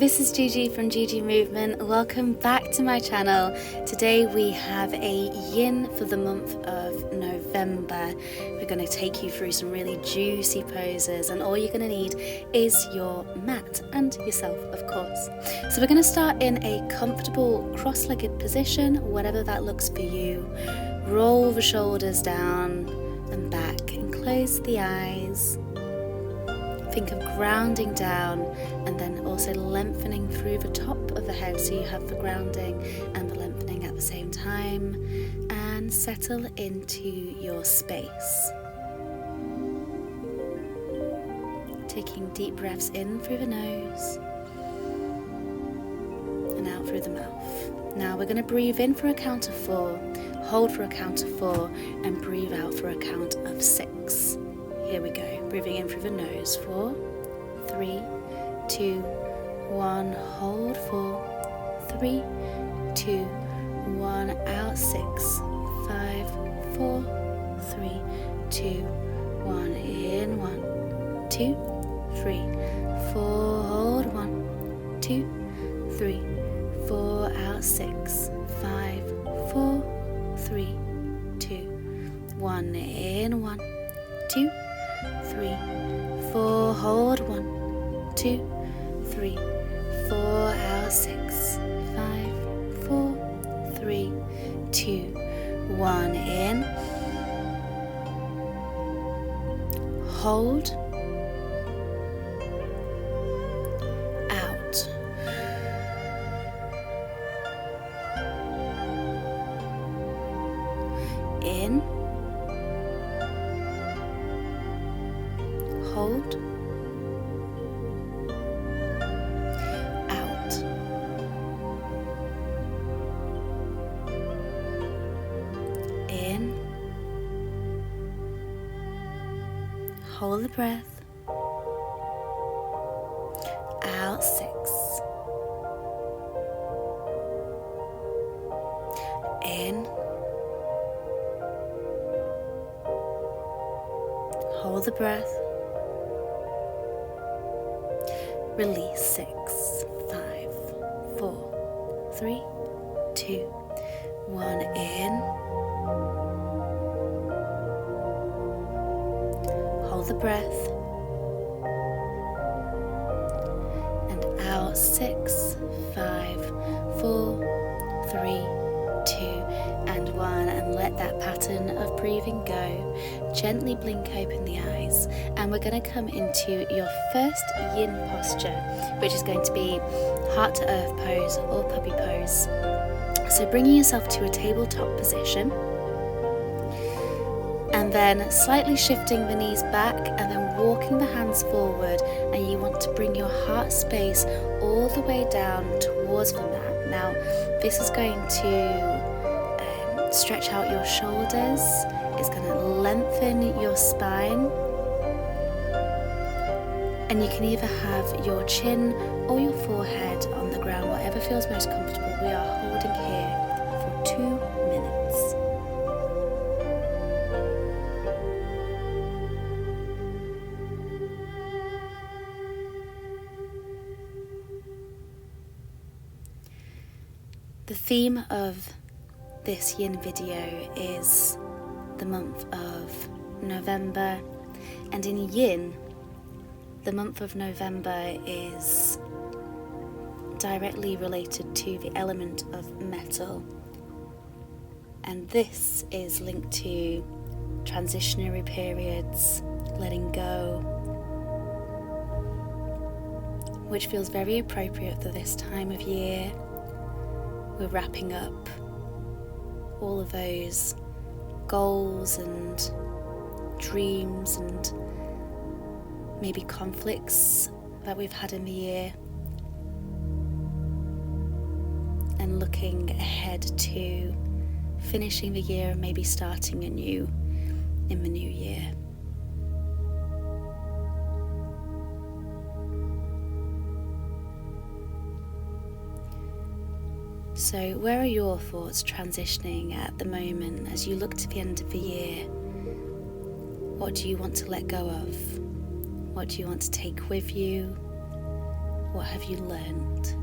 this is GeGe from GeGe Movement. Welcome back to my channel. Today we have a yin for the month of November. We're going to take you through some really juicy poses, and all you're going to need is your mat and yourself, of course. So we're going to start in a comfortable cross-legged position, whatever that looks for you. Roll the shoulders down and back and close the eyes. Think of grounding down and then also lengthening through the top of the head, so you have the grounding and the lengthening at the same time, and settle into your space. Taking deep breaths in through the nose and out through the mouth. Now we're going to breathe in for a count of 4, hold for a count of 4, and breathe out for a count of 6. Here we go. Breathing in through the nose. 4, 3, 2, 1. Hold. 4, 3, 2, 1. Out. 6, 5, 4, 3, 2, 1. In. 1, 2, 3, 4. Hold. 1, 2, 3, 4. Out. 6, 5, 4, 3, 2, 1. In. 1, 2, 3, 4, hold. 1, 2, 3, 4, out. 6, 5, 4, 3, 2, 1. In, hold, out. In, hold, out. In, hold the breath. Out. 6. In, hold the breath. Release. 6, 5, 4, 3, 2, 1. In, hold the breath, and out. 6, 5, 4, 3, 2, and 1. And let that pattern of breathing go. Gently blink open the eyes, and we're going to come into your first yin posture, which is going to be heart to earth pose or puppy pose. So bringing yourself to a tabletop position, and then slightly shifting the knees back and then walking the hands forward, and you want to bring your heart space all the way down towards the mat. Now this is going to stretch out your shoulders. It's going to lengthen your spine, and you can either have your chin or your forehead on the ground, whatever feels most comfortable. We are holding here for 2 minutes. The theme of this yin video is the month of November, and in yin, the month of November is directly related to the element of metal, and this is linked to transitionary periods, letting go, which feels very appropriate for this time of year. We're wrapping up all of those goals and dreams and maybe conflicts that we've had in the year, and looking ahead to finishing the year and maybe starting anew in the new year. So where are your thoughts transitioning at the moment as you look to the end of the year? What do you want to let go of? What do you want to take with you? What have you learned?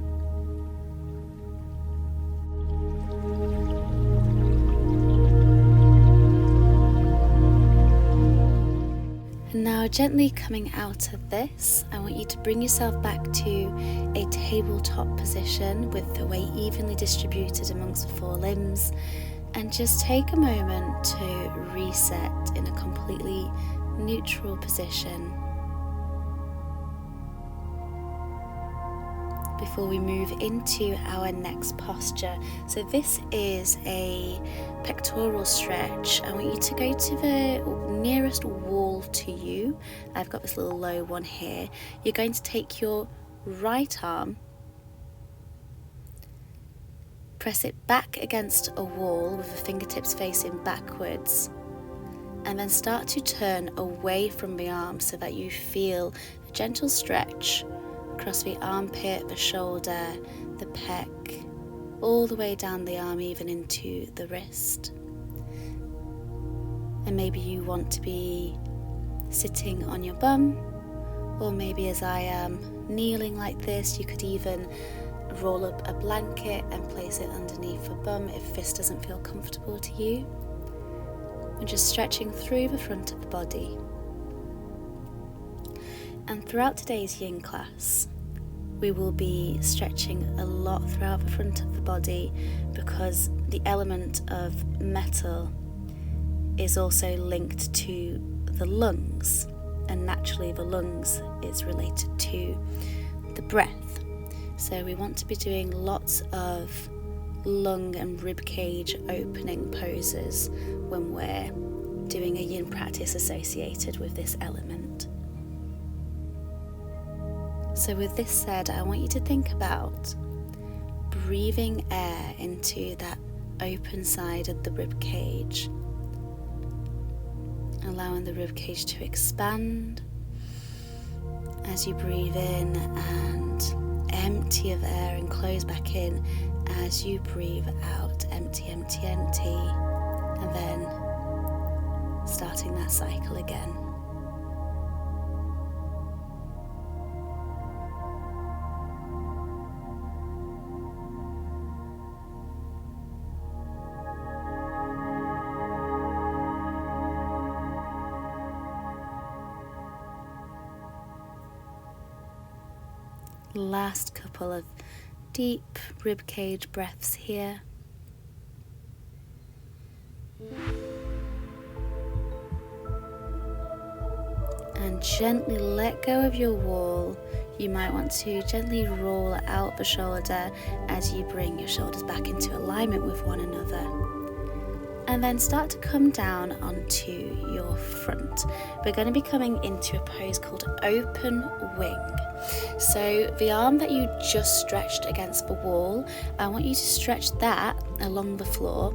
And now, gently coming out of this, I want you to bring yourself back to a tabletop position with the weight evenly distributed amongst the 4 limbs, and just take a moment to reset in a completely neutral position before we move into our next posture. So this is a pectoral stretch. I want you to go to the nearest wall to you. I've got this little low one here. You're going to take your right arm, press it back against a wall with the fingertips facing backwards, and then start to turn away from the arm so that you feel a gentle stretch across the armpit, the shoulder, the pec, all the way down the arm, even into the wrist. And maybe you want to be sitting on your bum, or maybe as I am kneeling like this, you could even roll up a blanket and place it underneath the bum if this doesn't feel comfortable to you. And just stretching through the front of the body. And throughout today's yin class, we will be stretching a lot throughout the front of the body, because the element of metal is also linked to the lungs, and naturally the lungs is related to the breath. So we want to be doing lots of lung and rib cage opening poses when we're doing a yin practice associated with this element. So with this said, I want you to think about breathing air into that open side of the rib cage, allowing the rib cage to expand as you breathe in, and empty of air and close back in as you breathe out. Empty, empty, empty, and then starting that cycle again. Last couple of deep ribcage breaths here. And gently let go of your wall. You might want to gently roll out the shoulder as you bring your shoulders back into alignment with one another. And then start to come down onto your front. We're going to be coming into a pose called open wing. So the arm that you just stretched against the wall, I want you to stretch that along the floor,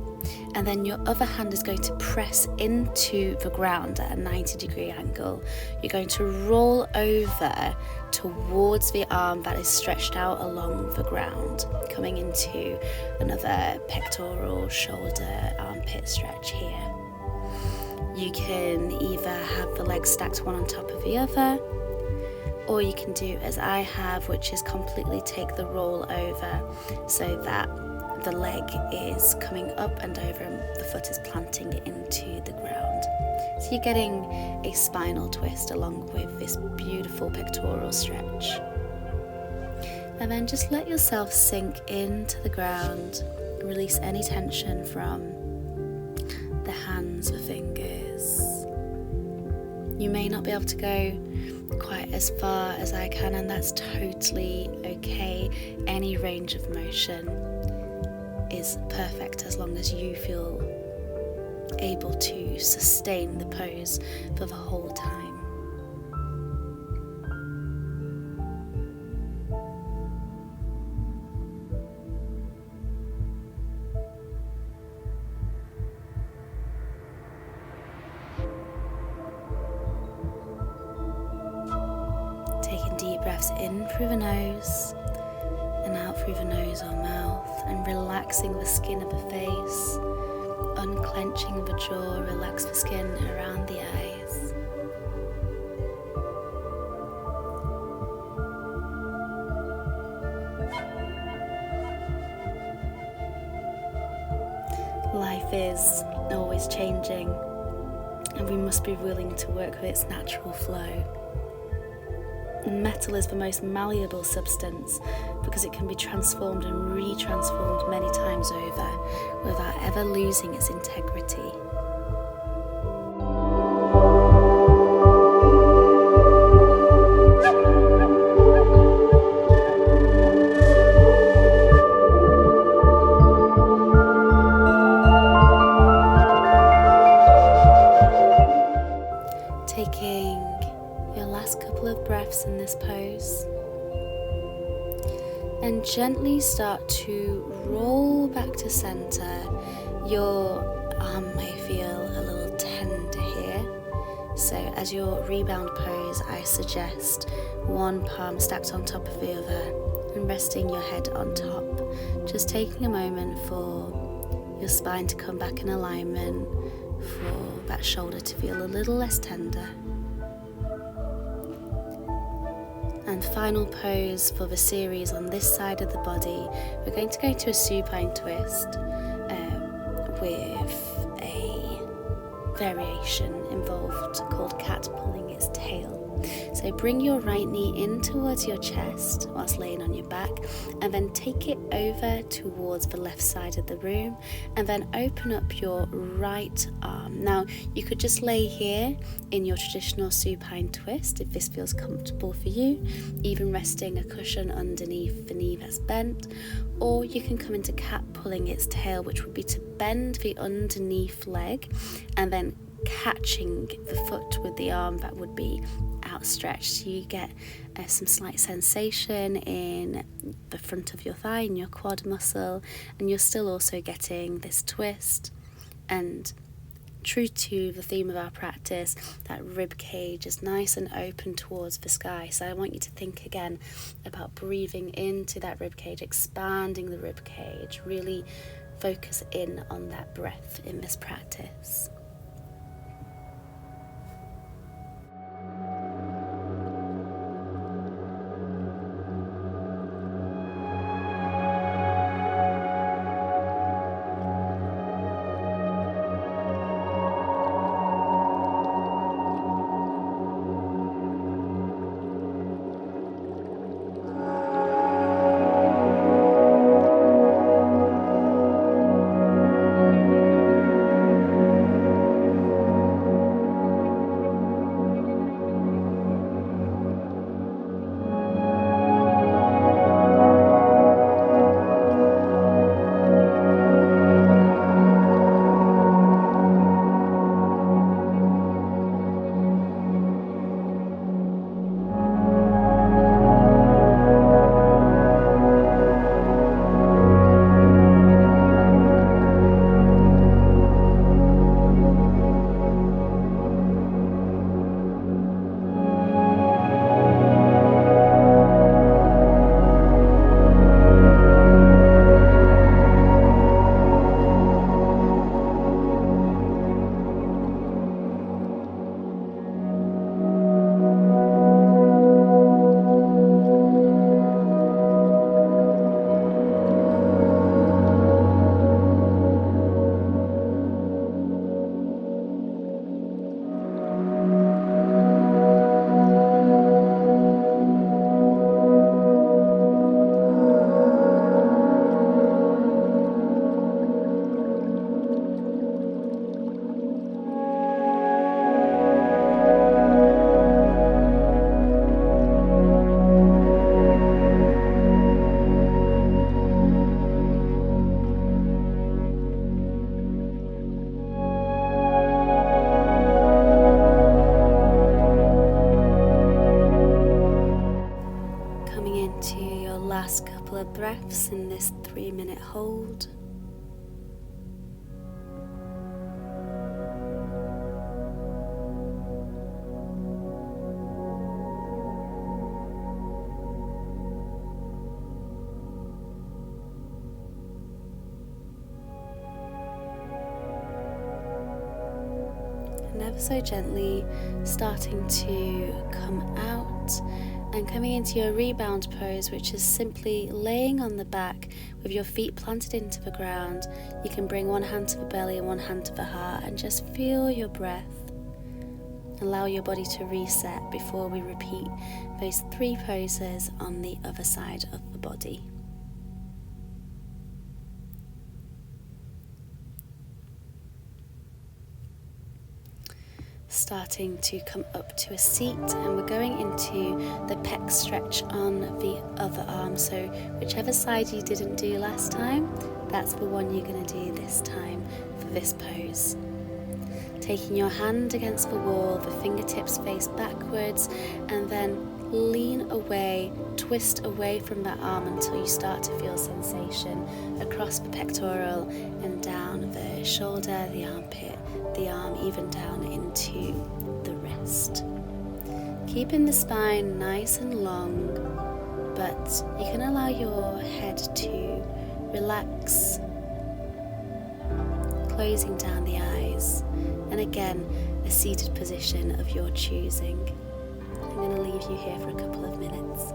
and then your other hand is going to press into the ground at a 90-degree angle. You're going to roll over towards the arm that is stretched out along the ground, coming into another pectoral, shoulder, armpit stretch here. You can either have the legs stacked one on top of the other, or you can do as I have, which is completely take the roll over so that the leg is coming up and over and the foot is planting into the ground. So you're getting a spinal twist along with this beautiful pectoral stretch. And then just let yourself sink into the ground. Release any tension from the hands, the fingers. You may not be able to go quite as far as I can, and that's totally okay. Any range of motion is perfect as long as you feel able to sustain the pose for the whole time. Taking deep breaths in through the nose and out through the nose or mouth, and relaxing the skin of the face, unclenching the jaw, relax the skin around the eyes. breath is always changing, and we must be willing to work with its natural flow. Metal is the most malleable substance because it can be transformed and retransformed many times over without ever losing its integrity. Taking your last couple of breaths in this pose, and gently start to roll back to center. Your arm may feel a little tender here, so as your rebound pose, I suggest one palm stacked on top of the other and resting your head on top, just taking a moment for your spine to come back in alignment, for that shoulder to feel a little less tender. And final pose for the series on this side of the body, we're going to go to a supine twist with a variation involved called cat pulling its tail. So bring your right knee in towards your chest whilst laying on your back, and then take it over towards the left side of the room, and then open up your right arm. Now you could just lay here in your traditional supine twist if this feels comfortable for you, even resting a cushion underneath the knee that's bent, or you can come into cat pulling its tail, which would be to bend the underneath leg and then catching the foot with the arm that would be outstretched. So you get some slight sensation in the front of your thigh, in your quad muscle, and you're still also getting this twist. And true to the theme of our practice, that rib cage is nice and open towards the sky. So I want you to think again about breathing into that rib cage, expanding the rib cage, really focus in on that breath in this practice. Breaths in this 3-minute hold. And ever so gently starting to come out And coming into your rebound pose, which is simply laying on the back with your feet planted into the ground. You can bring one hand to the belly and one hand to the heart and just feel your breath. Allow your body to reset before we repeat those 3 poses on the other side of the body. Starting to come up to a seat, and we're going into the pec stretch on the other arm. So whichever side you didn't do last time, that's the one you're going to do this time for this pose. Taking your hand against the wall, the fingertips face backwards, and then lean away, twist away from that arm until you start to feel sensation across the pectoral and down the shoulder, the armpit, the arm, even down into the wrist. Keeping the spine nice and long, but you can allow your head to relax, closing down the eyes, and again, a seated position of your choosing. I'm going to leave you here for a couple of minutes.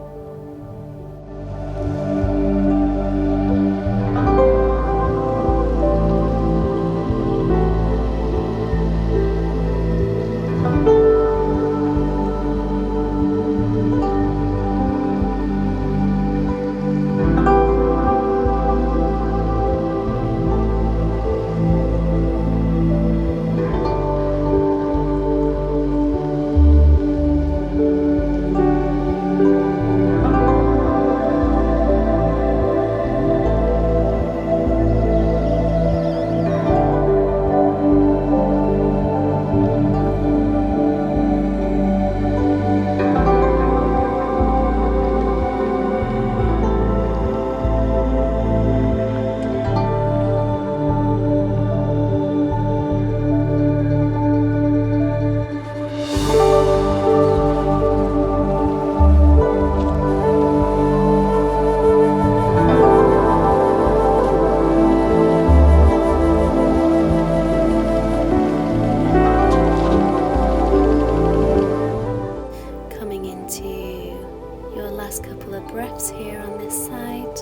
Breaths here on this side.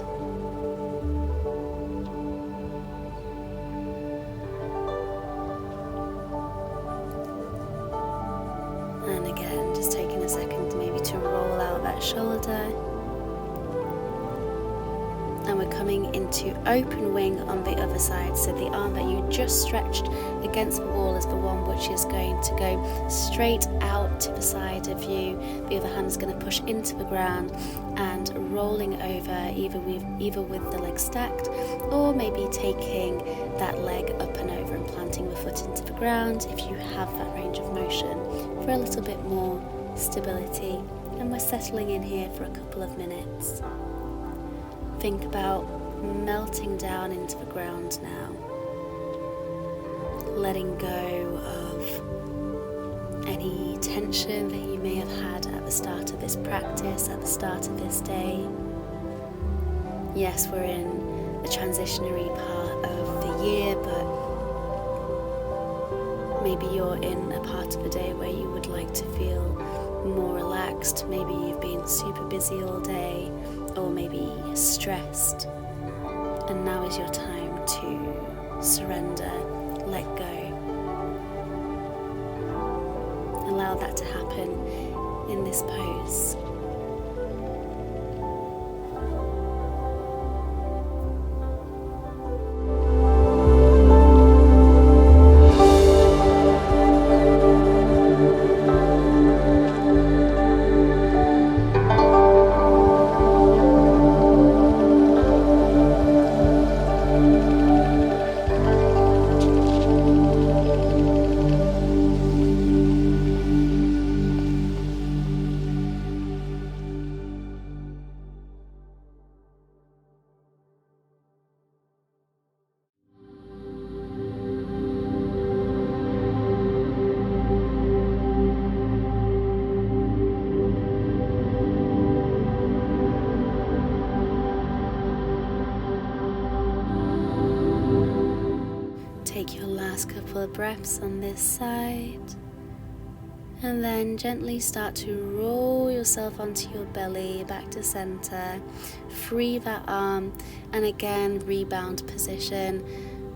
And again, just taking a second maybe to roll out that shoulder. And we're coming into open wing on the other side. So the arm that you just stretched against the wall is the one which is going to go straight out to the side of you. The other hand is going to push into the ground and rolling over either with the leg stacked, or maybe taking that leg up and over and planting the foot into the ground if you have that range of motion for a little bit more stability. And we're settling in here for a couple of minutes. Think about melting down into the ground now, letting go of any tension that you may have had at the start of this practice, at the start of this day. Yes, we're in the transitionary part of the year, but maybe you're in a part of the day where you would like to feel more relaxed. Maybe you've been super busy all day, or maybe stressed, and now is your time to surrender, let go. Allow that to happen in this pose. Take your last couple of breaths on this side. And then gently start to roll yourself onto your belly, back to center. Free that arm, and again, rebound position,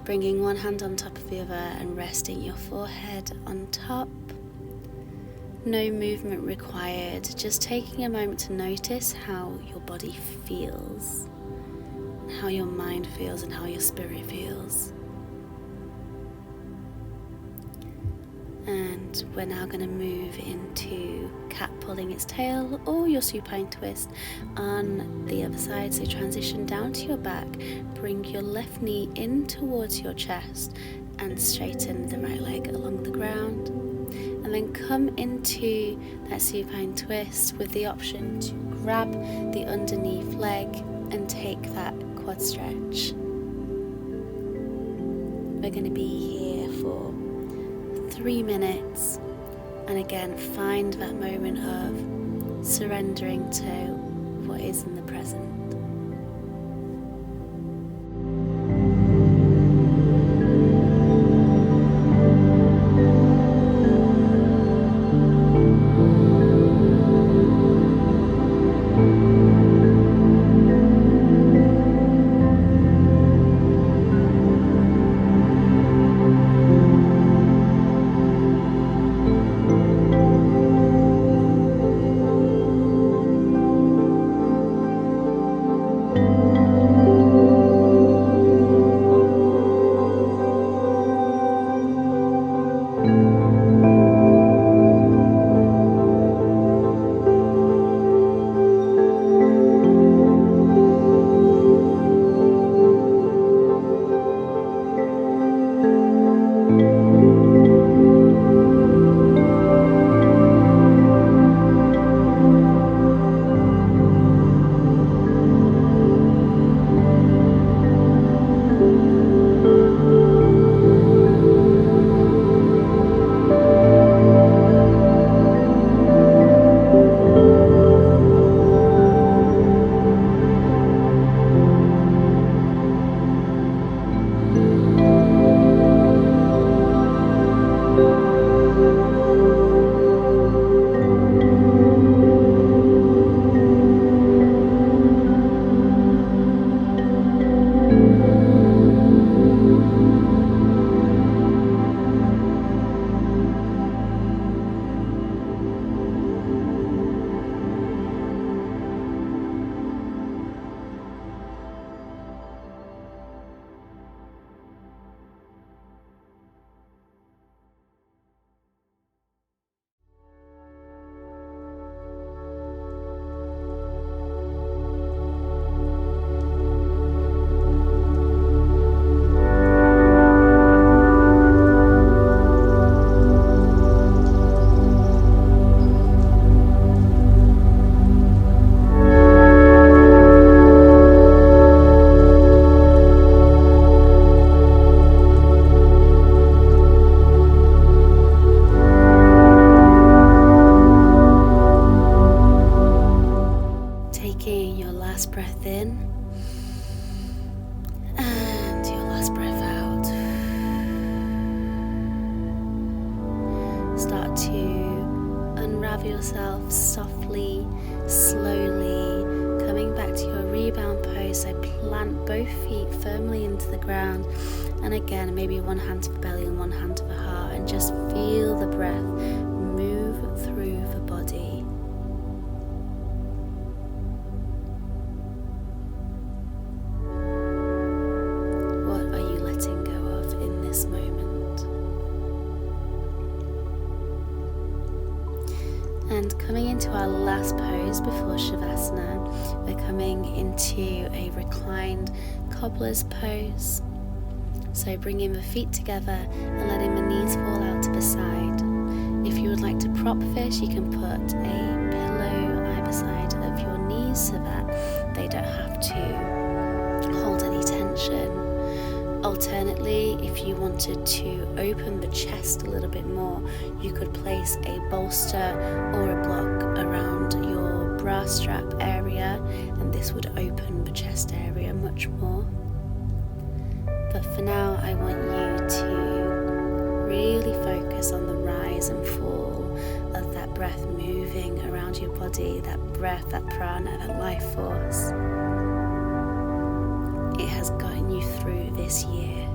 bringing one hand on top of the other and resting your forehead on top. No movement required, just taking a moment to notice how your body feels, how your mind feels, and how your spirit feels. And we're now going to move into cat pulling its tail or your supine twist on the other side. So transition down to your back, bring your left knee in towards your chest and straighten the right leg along the ground. And then come into that supine twist with the option to grab the underneath leg and take that quad stretch. We're going to be here for 3 minutes, and again find that moment of surrendering to what is in the present. Start to unravel yourself softly, slowly, coming back to your rebound pose. So plant both feet firmly into the ground, and again maybe one hand to the belly and one hand to the heart, and just feel the breath move through the body. What are you letting go of in this moment? And coming into our last pose before Shavasana, we're coming into a reclined cobbler's pose. So bringing the feet together and letting the knees fall out to the side. If you would like to prop this, you can put a pillow either side of your knees so that they don't have to hold any tension. Alternately, if you wanted to open the chest a little bit more, you could place a bolster or a block around your bra strap area, and this would open the chest area much more. But for now, I want you to really focus on the rise and fall around your body, that breath, that prana, that life force. It has gotten you through this year.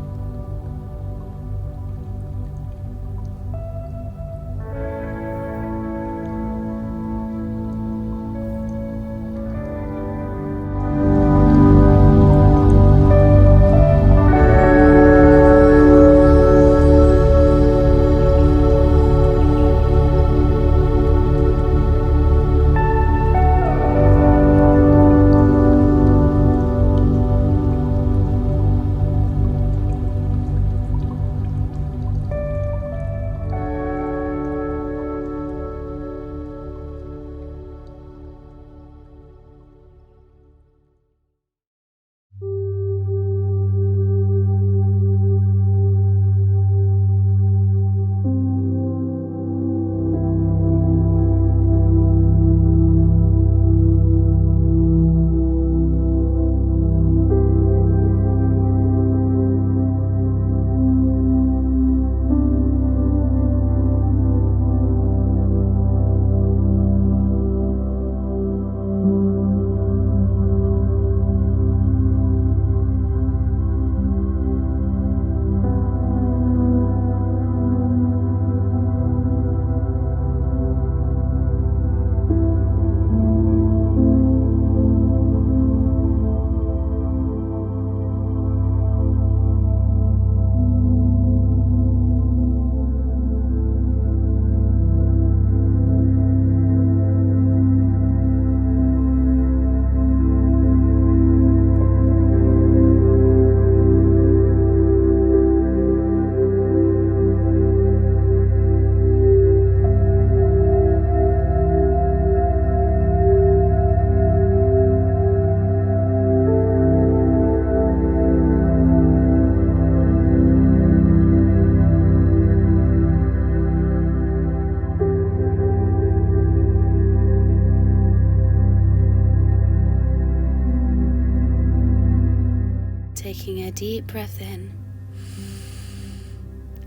Taking a deep breath in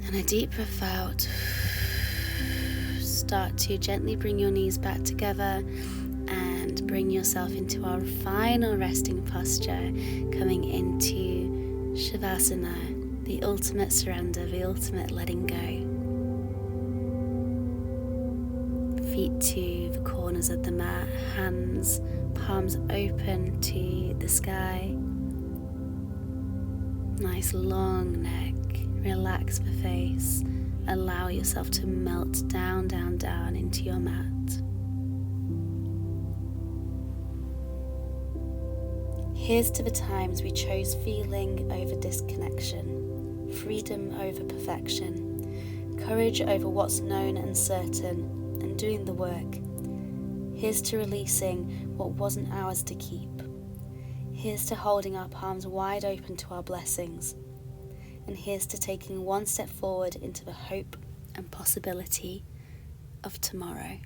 and a deep breath out. Start to gently bring your knees back together and bring yourself into our final resting posture, coming into Shavasana, the ultimate surrender, the ultimate letting go. Feet to the corners of the mat, hands, palms open to the sky. Nice long neck, relax the face, allow yourself to melt down, down, down into your mat. Here's to the times we chose feeling over disconnection, freedom over perfection, courage over what's known and certain, and doing the work. Here's to releasing what wasn't ours to keep. Here's to holding our palms wide open to our blessings. And here's to taking one step forward into the hope and possibility of tomorrow.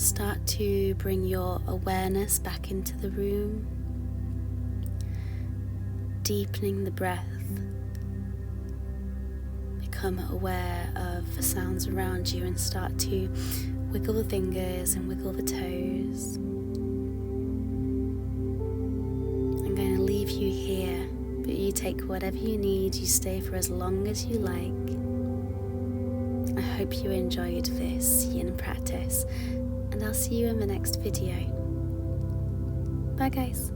Start to bring your awareness back into the room, deepening the breath. Become aware of the sounds around you and start to wiggle the fingers and wiggle the toes. I'm going to leave you here, but you take whatever you need, you stay for as long as you like. I hope you enjoyed this yin practice, and I'll see you in the next video. Bye guys.